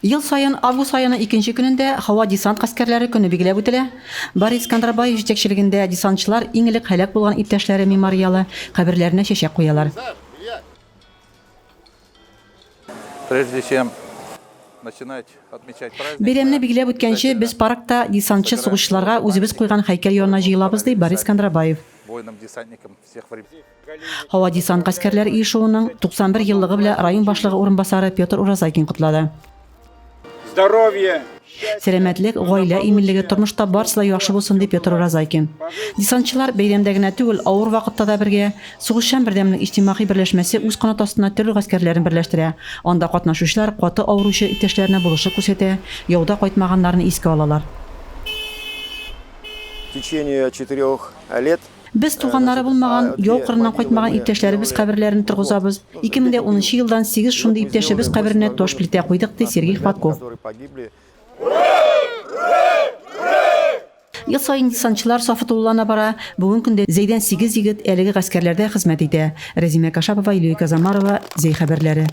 Ел сайын август айының 2 көнендә һава десант гаскәрләре көне билгеләп үтелә. Борис Кандрабаев җитәкчелегендә десантчылар иң элек һәлак булган иптәшләре мемориалы каберләренә чәчәк куялар. Прежде чем начинать отмечать праздник, Бәйрәмне билгеләп үткәнче без паркта десантчы сугышчыларга үзебез куйган һәйкәл янына җыелабыз, ди Борис Кандрабаев. воинам-десантникам всех времен. Һава десант гаскәрләре иешүенең 91 еллыгы белән район башлыгы урынбасары Петр Уразакин котлады. Здоровье! Сәламәтлек, гаилә иминлеге тормышта барысы да яхшы булсын, дип Петр Уразакин. Десантчылар бәйрәмдә генә түгел, авыр вакытта да бергә сугышчан бердәмлек иҗтимагый берләшмәсе үз канат астына төрле гаскәрләрен берләштерә. Анда катнашучылар каты авыручы иптәшләренә булышып күрсәтә, яуда кайтмаганнарны искә алалар. В течение 4 лет Без туганнары булмаган, яу кырыннан кайтмаган иптәшләребез каберләрен торгызабыз. 2010 елдан 8 шундый иптәшебез каберенә таш плитә куйдык, ди Сергей Хватков. Ел сайын десантчылар сафы тулылана бара. Бүген көндә Зәйдән 8 егет әлеге гаскәрләрдә хезмәт итә. Рәзимә Кашапова, Илюя Казамарова, Зәй хәбәрләре.